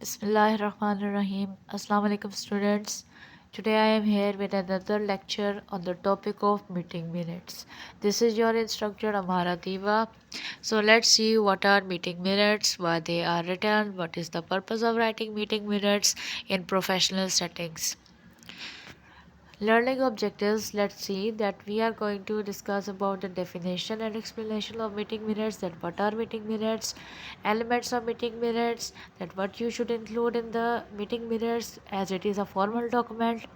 Bismillahirrahmanirrahim. Assalamu alaikum students. Today I am here with another lecture on the topic of meeting minutes. This is your instructor Amara Diva. So let's see what are meeting minutes, why they are written, what is the purpose of writing meeting minutes in professional settings. Learning objectives, let's see that we are going to discuss about the definition and explanation of meeting minutes, that what are meeting minutes, elements of meeting minutes, that what you should include in the meeting minutes as it is a formal document,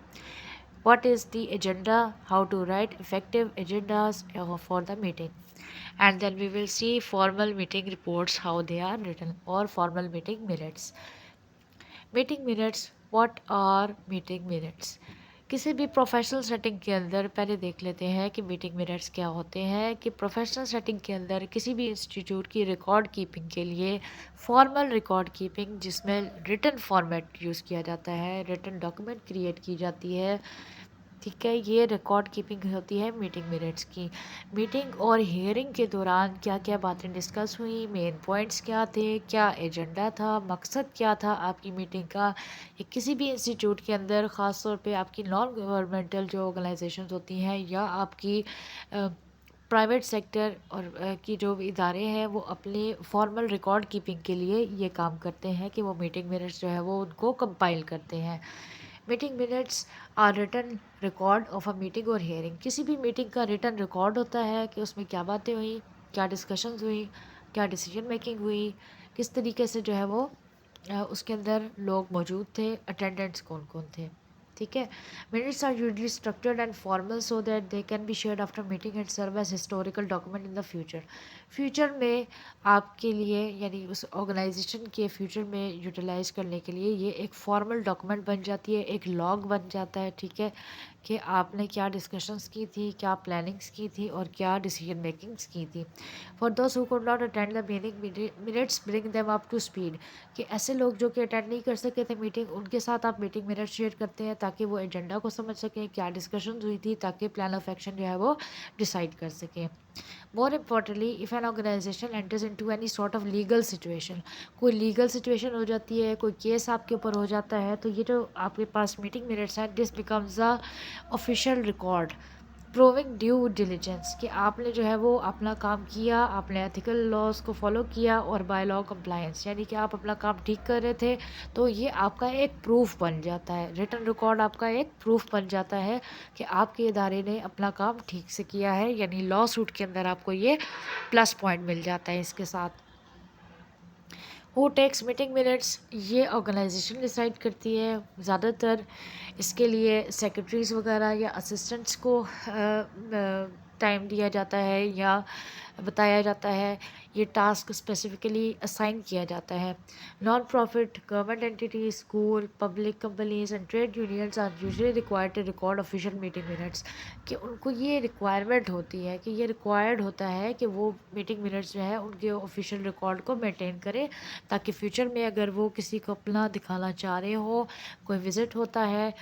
what is the agenda, how to write effective agendas for the meeting, and then we will see formal meeting reports, how they are written, or formal meeting minutes. Meeting minutes, what are meeting minutes? किसी भी professional setting के अंदर पहले देख लेते हैं कि meeting minutes क्या होते हैं। कि प्रोफेशनल सेटिंग के अंदर किसी भी इंस्टीट्यूट की रिकॉर्ड कीपिंग के लिए फॉर्मल रिकॉर्ड कीपिंग, जिसमें रिटन फॉर्मेट यूज़ किया जाता है, रिटन डॉक्यूमेंट क्रिएट की जाती है, ठीक है, ये रिकॉर्ड कीपिंग होती है मीटिंग मिनट्स की। मीटिंग और हियरिंग के दौरान क्या क्या बातें डिस्कस हुई, मेन पॉइंट्स क्या थे, क्या एजेंडा था, मकसद क्या था आपकी मीटिंग का। ये किसी भी इंस्टीट्यूट के अंदर ख़ास तौर पे आपकी नॉन गवर्नमेंटल जो ऑर्गेनाइजेशंस होती हैं या आपकी प्राइवेट सेक्टर और की जो इदारे हैं, वो अपने फॉर्मल रिकॉर्ड कीपिंग के लिए ये काम करते हैं कि वो मीटिंग मिनट्स जो है वो उनको कंपाइल करते हैं। Meeting minutes are written record of a meeting और हियरिंग। किसी भी मीटिंग का रिटन रिकॉर्ड होता है कि उसमें क्या बातें हुई, क्या डिस्कशंस हुई, क्या डिसीजन मेकिंग हुई, किस तरीके से जो है वो उसके अंदर लोग मौजूद थे, अटेंडेंट्स कौन कौन थे, ठीक है। Minutes are usually structured and formal so that they can be shared after meeting and serve as historical document in the future. Future में आपके लिए, यानी उस ऑर्गेनाइजेशन के फ्यूचर में यूटिलाइज करने के लिए ये एक फॉर्मल डॉक्यूमेंट बन जाती है, एक लॉग बन जाता है, ठीक है, कि आपने क्या डिस्कशंस की थी, क्या प्लानिंग्स की थी और क्या डिसीजन मेकिंग्स की थी। For those who could not attend the meeting, minutes bring them up to speed. कि ऐसे लोग जो कि अटेंड नहीं कर सके थे मीटिंग, उनके साथ आप मीटिंग मिनट्स शेयर करते हैं ताकि वो एजेंडा को समझ सकें, क्या डिस्कशन हुई थी, ताकि प्लान ऑफ एक्शन जो है वो डिसाइड कर सकें। More importantly, if an organisation enters into any sort of legal situation, कोई लीगल सिचुएशन हो जाती है, कोई केस आपके ऊपर हो जाता है, तो ये जो आपके पास मीटिंग मिनट्स हैं, this becomes a official record proving due diligence, कि आपने जो है वो अपना काम किया, आपने एथिकल लॉज को फॉलो किया और बाय लॉ कंप्लायंस, यानी कि आप अपना काम ठीक कर रहे थे, तो ये आपका एक प्रूफ बन जाता है। रिटन रिकॉर्ड आपका एक प्रूफ बन जाता है कि आपके इदारे ने अपना काम ठीक से किया है, यानी लॉ सूट के अंदर आपको ये प्लस पॉइंट मिल जाता है इसके साथ। हु टेक्स मीटिंग मिनट्स, ये ऑर्गेनाइजेशन डिसाइड करती है। ज़्यादातर इसके लिए सेक्रेटरीज वगैरह या असिस्टेंट्स को टाइम दिया जाता है या बताया जाता है, ये टास्क स्पेसिफिकली असाइन किया जाता है। Non profit, government entities, school, public companies and trade unions are usually required to record official meeting minutes. कि उनको ये रिक्वायरमेंट होती है, कि ये रिक्वायर्ड होता है कि वो मीटिंग मिनट्स जो है उनके ऑफिशियल रिकॉर्ड को मेंटेन करें, ताकि फ्यूचर में अगर वो किसी को अपना दिखाना चाह रहे हो, कोई विज़िट होता है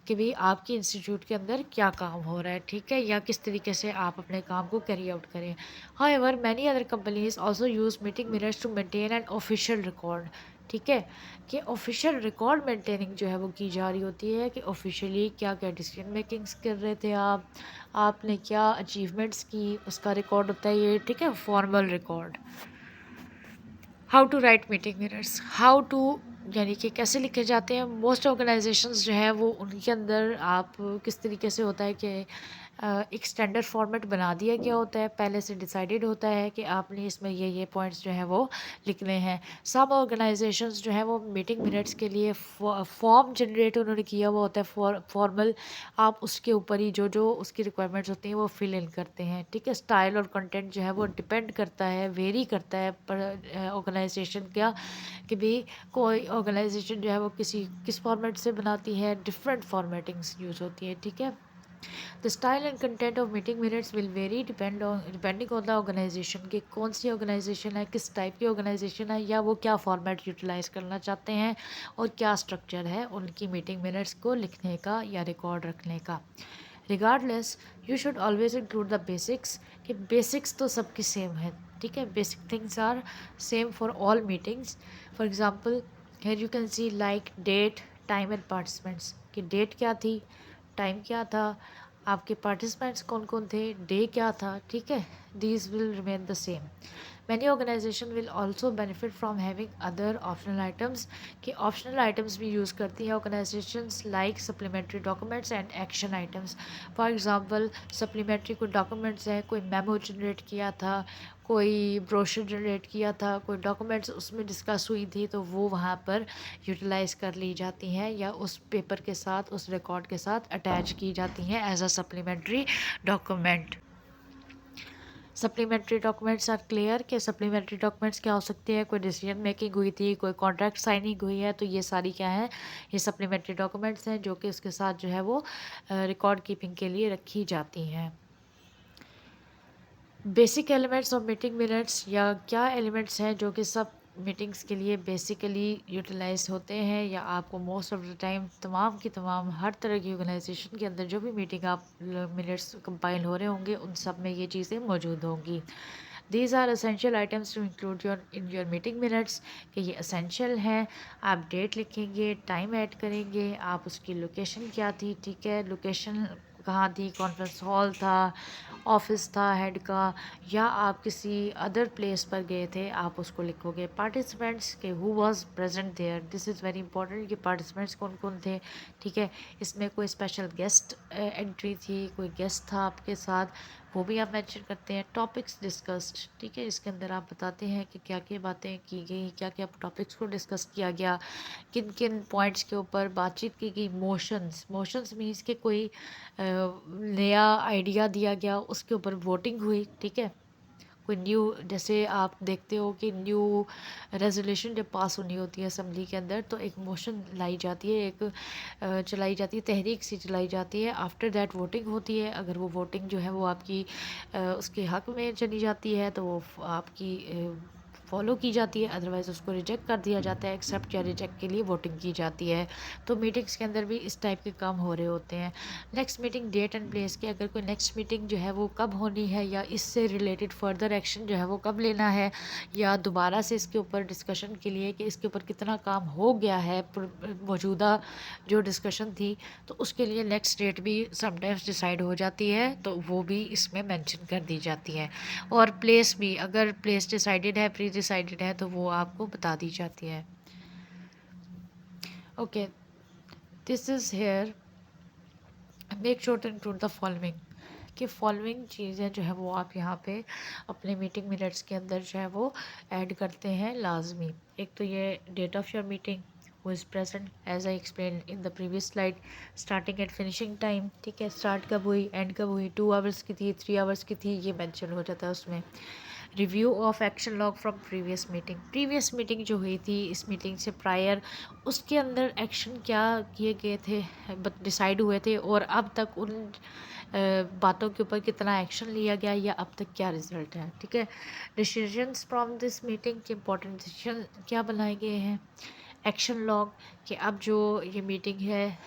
कि भाई आपके इंस्टीट्यूट के अंदर क्या काम हो रहा है, ठीक है, या किस तरीके से आप अपने काम को कैरी आउट करें। However many other companies also use meeting minutes to maintain an official record, ठीक है, कि ऑफिशियल रिकॉर्ड मेंटेनिंग जो है वो की जा रही होती है, कि ऑफिशियली क्या क्या डिसीजन मेकिंग्स कर रहे थे आप, आपने क्या अचीवमेंट्स की, उसका रिकॉर्ड होता है ये, ठीक है, formal record. How to write meeting minutes, how to, यानी कि कैसे लिखे जाते हैं। मोस्ट ऑर्गेनाइजेशंस जो है वो उनके अंदर आप किस तरीके से होता है कि एक स्टैंडर्ड फॉर्मेट बना दिया गया होता है, पहले से डिसाइडेड होता है कि आपने इसमें ये पॉइंट्स जो है वो लिखने हैं। सब ऑर्गेनाइजेशंस जो है वो मीटिंग मिनट्स के लिए फॉर्म जनरेट उन्होंने किया हुआ होता है फॉर्मल, आप उसके ऊपर ही जो जो उसकी रिक्वायरमेंट्स होती हैं वो फिल इन करते हैं, ठीक है। स्टाइल और कंटेंट जो है वो डिपेंड करता है, वेरी करता है पर ऑर्गेनाइजेशन का, कि भाई कोई ऑर्गेनाइजेशन जो है वो किस फॉर्मेट से बनाती है, डिफरेंट फॉर्मेटिंग्स यूज़ होती है, ठीक है। The style and content of meeting minutes will vary depending on the organisation, कि कौन सी ऑर्गेनाइजेशन है, किस टाइप की ऑर्गेनाइजेशन है, या वो क्या फॉर्मेट यूटिलाइज करना चाहते हैं और क्या स्ट्रक्चर है उनकी मीटिंग मिनट्स को लिखने का या रिकॉर्ड रखने का। Regardless you should always include the basics, कि बेसिक्स तो सबकी सेम है, ठीक है, basic things are same for all meetings. For example Here you can see like date, time and participants कि डेट क्या थी, टाइम क्या था, आपके पार्टिसिपेंट्स कौन कौन थे, डे क्या था, ठीक है. These will remain the same. Many organization will also benefit from having other optional items कि optional items भी use करती हैं organizations like supplementary documents and action items. For example, supplementary कोई documents है, कोई memo generate किया था, कोई ब्रोशर जनरेट किया था, कोई डॉक्यूमेंट्स उसमें डिस्कस हुई थी, तो वो वहाँ पर यूटिलाइज़ कर ली जाती हैं या उस पेपर के साथ, उस रिकॉर्ड के साथ अटैच की जाती हैं as a supplementary document. Supplementary documents are clear कि सप्लीमेंट्री डॉक्यूमेंट्स क्या हो सकते हैं. कोई डिसीजन मेकिंग हुई थी, कोई कॉन्ट्रैक्ट साइनिंग हुई है, तो ये सारी क्या है, ये सप्लीमेंट्री डॉक्यूमेंट्स हैं जो कि उसके साथ जो है वो रिकॉर्ड कीपिंग के लिए रखी जाती हैं. Basic elements of meeting minutes या क्या एलिमेंट्स हैं जो कि सब मीटिंग्स के लिए बेसिकली यूटिलाइज होते हैं या आपको मोस्ट ऑफ द टाइम तमाम की तमाम हर तरह की ऑर्गेनाइजेशन के अंदर जो भी मीटिंग आप मिनट्स कंपाइल हो रहे होंगे उन सब में ये चीज़ें मौजूद होंगी. These are essential items to include your in your meeting minutes कि ये असेंशियल हैं. आप डेट लिखेंगे, टाइम ऐड करेंगे, आप उसकी लोकेशन क्या थी, ठीक है, लोकेशन कहाँ थी, कॉन्फ्रेंस हॉल था, ऑफिस था हेड का, या आप किसी अदर प्लेस पर गए थे, आप उसको लिखोगे. पार्टिसिपेंट्स के who was present there, this is very important कि पार्टिसिपेंट्स कौन कौन थे, ठीक है. इसमें कोई स्पेशल गेस्ट एंट्री थी, कोई गेस्ट था आपके साथ, वो भी आप मेंशन करते हैं. टॉपिक्स डिस्कस्ड, ठीक है, इसके अंदर आप बताते हैं कि क्या क्या बातें की गई, क्या क्या टॉपिक्स को डिस्कस किया गया, किन किन पॉइंट्स के ऊपर बातचीत की गई. मोशंस, मोशंस मीन्स कि कोई नया आइडिया दिया गया, उसके ऊपर वोटिंग हुई, ठीक है. कोई न्यू, जैसे आप देखते हो कि न्यू रेजोल्यूशन जब पास होनी होती है असम्बली के अंदर, तो एक मोशन लाई जाती है, एक चलाई जाती है, तहरीक सी चलाई जाती है. आफ्टर दैट वोटिंग होती है. अगर वो वोटिंग जो है वो आपकी उसके हक में चली जाती है तो वो आपकी फॉलो की जाती है, अदरवाइज़ उसको रिजेक्ट कर दिया जाता है. एक्सेप्ट या रिजेक्ट के लिए वोटिंग की जाती है. तो मीटिंग्स के अंदर भी इस टाइप के काम हो रहे होते हैं. Next meeting date and place की, अगर कोई नेक्स्ट मीटिंग जो है वो कब होनी है या इससे रिलेटेड फर्दर एक्शन जो है वो कब लेना है, या दोबारा से इसके ऊपर डिस्कशन के लिए कि इसके ऊपर कितना काम हो गया है मौजूदा जो डिस्कशन थी, तो उसके लिए नेक्स्ट डेट भी समटाइम्स डिसाइड हो जाती है, तो वो भी इसमें मेंशन कर दी जाती है. और प्लेस भी, अगर प्लेस डिसाइडेड है, प्री डिसाइडेड है, तो वो आपको बता दी जाती है. Okay, this is here. Make sure to include the following कि फॉलोइंग चीज़ें जो है वो आप यहाँ पे अपने मीटिंग मिनट्स के अंदर जो है वो ऐड करते हैं लाजमी. एक तो ये date of your meeting, who is present as I explain in the previous slide, starting and finishing time, ठीक है, स्टार्ट कब हुई, एंड कब हुई, 2 आवर्स की थी, 3 आवर्स की थी, ये मेंशन हो जाता है उसमें. Review of action log from previous meeting, previous meeting जो हुई थी इस मीटिंग से प्रायर, उसके अंदर एक्शन क्या किए गए थे, डिसाइड हुए थे, और अब तक उन बातों के ऊपर कितना एक्शन लिया गया या अब तक क्या रिजल्ट है, ठीक है. डिसीजंस फ्रॉम दिस मीटिंग के इंपॉर्टेंट डिसीजन क्या बनाए गए हैं. एक्शन लॉग कि अब जो ये मीटिंग है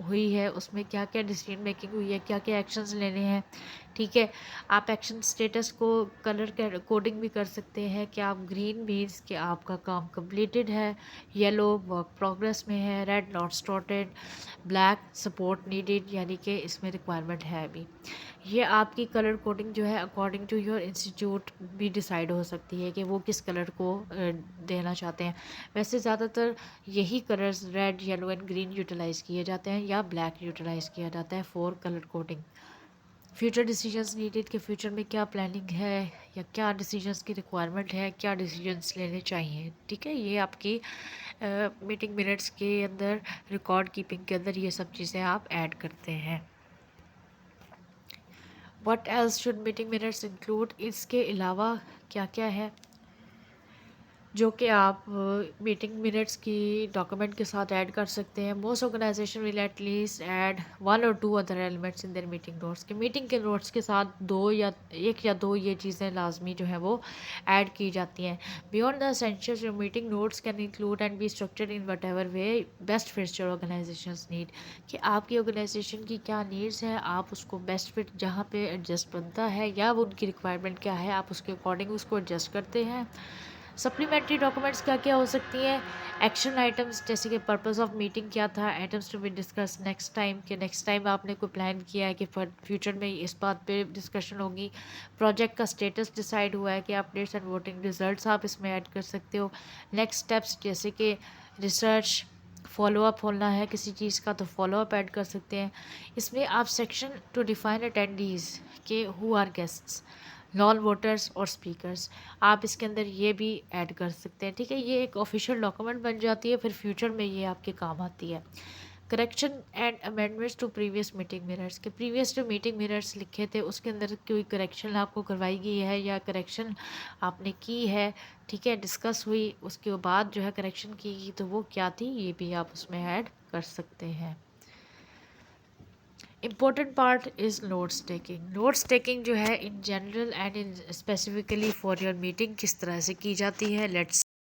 हुई है उसमें क्या क्या डिसीजन मेकिंग हुई है, क्या क्या एक्शंस लेने हैं, ठीक है. आप एक्शन स्टेटस को कलर के कोडिंग भी कर सकते हैं कि आप ग्रीन मीन्स कि आपका काम कंप्लीटेड है, येलो वर्क प्रोग्रेस में है, red not started, black support needed यानी कि इसमें रिक्वायरमेंट है अभी. ये आपकी कलर कोडिंग जो है अकॉर्डिंग टू योर इंस्टीट्यूट भी डिसाइड हो सकती है कि वो किस कलर को देना चाहते हैं. वैसे ज़्यादातर यही colours red, yellow and green utilise किए जाते हैं या ब्लैक यूटिलाइज़ किया जाता है for colour coding. Future decisions needed कि फ्यूचर में क्या प्लानिंग है या क्या डिसीजंस की रिक्वायरमेंट है, क्या डिसीजंस लेने चाहिए, ठीक है. ये आपकी मीटिंग मिनट्स के अंदर, रिकॉर्ड कीपिंग के अंदर ये सब चीज़ें आप ऐड करते हैं. What else should meeting minutes include, इसके अलावा क्या क्या है जो कि आप मीटिंग मिनट्स की डॉक्यूमेंट के साथ ऐड कर सकते हैं. Most organisation will at least add 1 or 2 other elements in their meeting notes कि मीटिंग के नोट्स के साथ 1 या 2 ये चीज़ें लाजमी जो है वो ऐड की जाती हैं. Beyond the essentials your meeting notes can include and be structured in what ever way best fits your organisations need कि आपकी ऑर्गेनाइजेशन की क्या नीड्स हैं, आप उसको बेस्ट फिट जहाँ पे एडजस्ट बनता है या वो उनकी रिक्वायरमेंट क्या है, आप उसके अकॉर्डिंग उसको एडजस्ट करते हैं. सप्लीमेंट्री डॉक्यूमेंट्स क्या क्या हो सकती हैं? एक्शन आइटम्स, जैसे कि पर्पस ऑफ मीटिंग क्या था, items to be discuss next time, कि नेक्स्ट टाइम आपने कोई प्लान किया है कि फ्यूचर में इस बात पे डिस्कशन होगी। प्रोजेक्ट का स्टेटस डिसाइड हुआ है कि अपडेट्स एंड वोटिंग रिजल्ट्स आप इसमें ऐड कर सकते हो। नेक्स्ट स्टेप्स, जैसे कि रिसर्च, फॉलोअप होना है किसी चीज़ का तो फॉलोअप ऐड कर सकते हैं। इसमें आप सेक्शन टू डिफाइन अटेंडीज़ के who are guests, non voters और स्पीकर्स, आप इसके अंदर ये भी ऐड कर सकते हैं। ठीक है, ये एक ऑफिशियल डॉक्यूमेंट बन जाती है, फिर फ्यूचर में ये आपके काम आती है। Correction and amendments to previous meeting minutes, के प्रीवियस जो मीटिंग मिनट्स लिखे थे उसके अंदर कोई करेक्शन आपको करवाई गई है या करेक्शन आपने की है, ठीक है, डिस्कस हुई, उसके बाद जो है करेक्शन की गई तो वो क्या थी, ये भी आप उसमें ऐड कर सकते हैं। Important part is notes taking. Notes taking जो है in general and in specifically for your meeting किस तरह से की जाती है, लेट्स